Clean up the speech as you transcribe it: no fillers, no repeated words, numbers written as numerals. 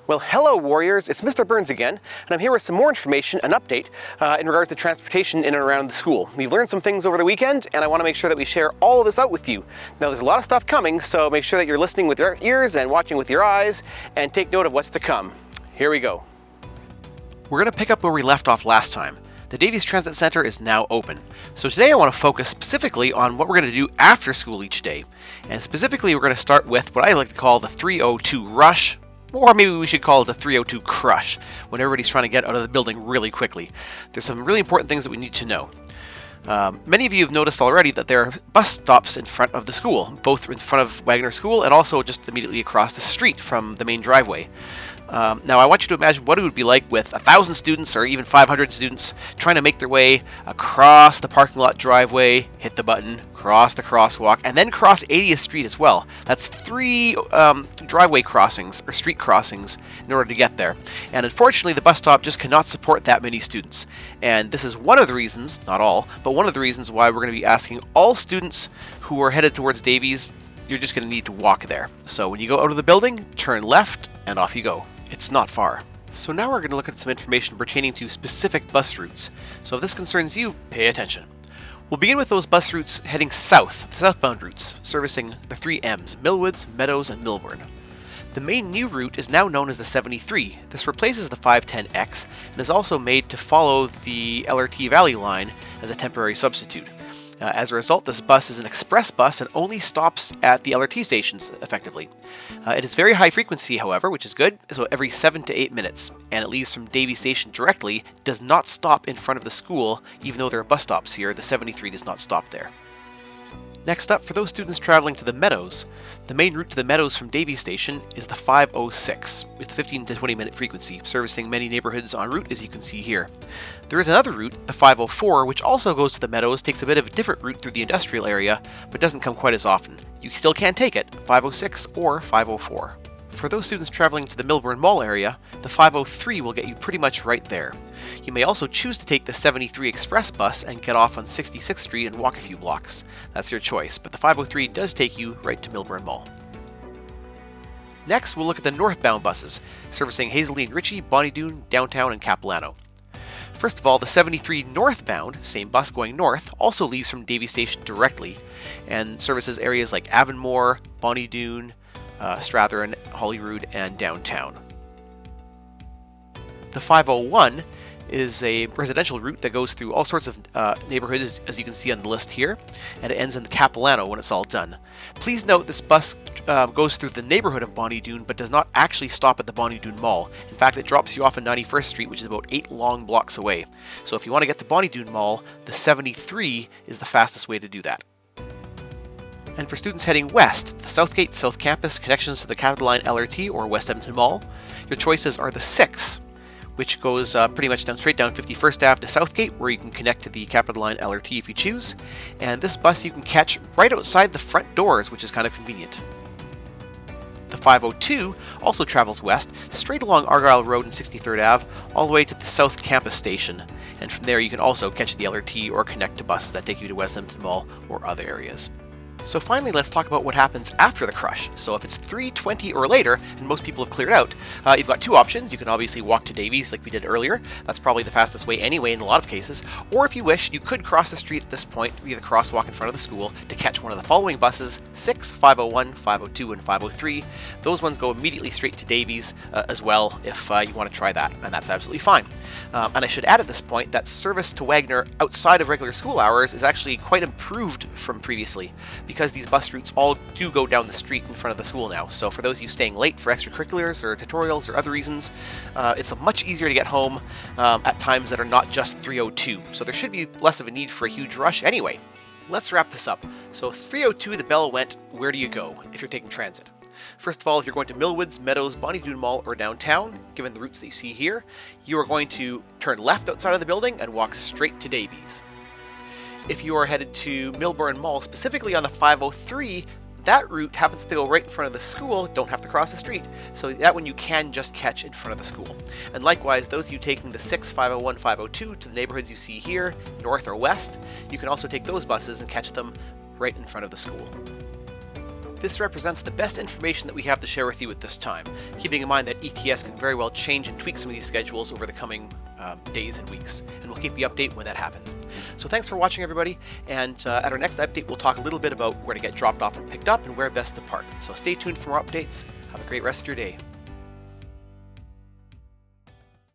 Well, hello Warriors, it's Mr. Burns again, and I'm here with some more information, an update, in regards to transportation in and around the school. We've learned some things over the weekend, and I want to make sure that we share all of this out with you. Now there's a lot of stuff coming, so make sure that you're listening with your ears and watching with your eyes, and take note of what's to come. Here we go. We're going to pick up where we left off last time. The Davies Transit Center is now open. So today I want to focus specifically on what we're going to do after school each day. And specifically we're going to start with what I like to call the 3:02 rush, or maybe we should call it the 3:02 crush, when everybody's trying to get out of the building really quickly. There's some really important things that we need to know. Many of you have noticed already that there are bus stops in front of the school, both in front of Wagner School and also just immediately across the street from the main driveway. Now I want you to imagine what it would be like with 1,000 students or even 500 students trying to make their way across the parking lot driveway, hit the button, cross the crosswalk, and then cross 80th Street as well. That's 3 driveway crossings or street crossings in order to get there. And unfortunately the bus stop just cannot support that many students. And this is one of the reasons, not all, but one of the reasons why we're going to be asking all students who are headed towards Davies, you're just going to need to walk there. So when you go out of the building, turn left and off you go. It's not far. So now we're going to look at some information pertaining to specific bus routes. So if this concerns you, pay attention. We'll begin with those bus routes heading south, the southbound routes, servicing the 3 M's, Millwoods, Meadows, and Milburn. The main new route is now known as the 73. This replaces the 510X and is also made to follow the LRT Valley line as a temporary substitute. As a result, this bus is an express bus and only stops at the LRT stations, effectively. It is very high frequency, however, which is good, so every 7 to 8 minutes, and it leaves from Davies Station directly, does not stop in front of the school, even though there are bus stops here, the 73 does not stop there. Next up, for those students traveling to the Meadows, the main route to the Meadows from Davies Station is the 506, with 15 to 20 minute frequency, servicing many neighborhoods en route, as you can see here. There is another route, the 504, which also goes to the Meadows, takes a bit of a different route through the industrial area, but doesn't come quite as often. You still can take it, 506 or 504. For those students traveling to the Milburn Mall area, the 503 will get you pretty much right there. You may also choose to take the 73 Express bus and get off on 66th Street and walk a few blocks. That's your choice, but the 503 does take you right to Milburn Mall. Next, we'll look at the northbound buses, servicing Hazeley and Ritchie, Bonnie Doon, Downtown, and Capilano. First of all, the 73 northbound, same bus going north, also leaves from Davies Station directly, and services areas like Avonmore, Bonnie Doon, Strathern, Holyrood, and Downtown. The 501 is a residential route that goes through all sorts of neighborhoods, as you can see on the list here, and it ends in Capilano when it's all done. Please note this bus goes through the neighborhood of Bonnie Doon, but does not actually stop at the Bonnie Doon Mall. In fact, it drops you off on 91st Street, which is about 8 long blocks away. So if you want to get to Bonnie Doon Mall, the 73 is the fastest way to do that. And for students heading west, the Southgate, South Campus, connections to the Capital Line LRT or West Edmonton Mall, your choices are the 6, which goes pretty much straight down 51st Ave to Southgate, where you can connect to the Capital Line LRT if you choose. And this bus you can catch right outside the front doors, which is kind of convenient. The 502 also travels west, straight along Argyle Road and 63rd Ave, all the way to the South Campus station. And from there you can also catch the LRT or connect to buses that take you to West Edmonton Mall or other areas. So finally, let's talk about what happens after the crush. So if it's 3:20 or later, and most people have cleared out, you've got 2 options. You can obviously walk to Davies like we did earlier. That's probably the fastest way anyway in a lot of cases. Or if you wish, you could cross the street at this point via the crosswalk in front of the school to catch one of the following buses, 6, 501, 502, and 503. Those ones go immediately straight to Davies as well if you want to try that, and that's absolutely fine. And I should add at this point that service to Wagner outside of regular school hours is actually quite improved from previously, because these bus routes all do go down the street in front of the school now. So for those of you staying late for extracurriculars or tutorials or other reasons, it's much easier to get home at times that are not just 3:02. So there should be less of a need for a huge rush anyway. Let's wrap this up. So it's 3:02, the bell went. Where do you go if you're taking transit? First of all, if you're going to Millwoods, Meadows, Bonnie Doon Mall, or downtown, given the routes that you see here, you are going to turn left outside of the building and walk straight to Davies. If you are headed to Milburn Mall, specifically on the 503, that route happens to go right in front of the school, don't have to cross the street, so that one you can just catch in front of the school. And likewise, those of you taking the 6, 501, 502 to the neighborhoods you see here, north or west, you can also take those buses and catch them right in front of the school. This represents the best information that we have to share with you at this time, keeping in mind that ETS could very well change and tweak some of these schedules over the coming days and weeks, and we'll keep you updated when that happens. So thanks for watching, everybody, and at our next update we'll talk a little bit about where to get dropped off and picked up and where best to park. So stay tuned for more updates. Have a great rest of your day.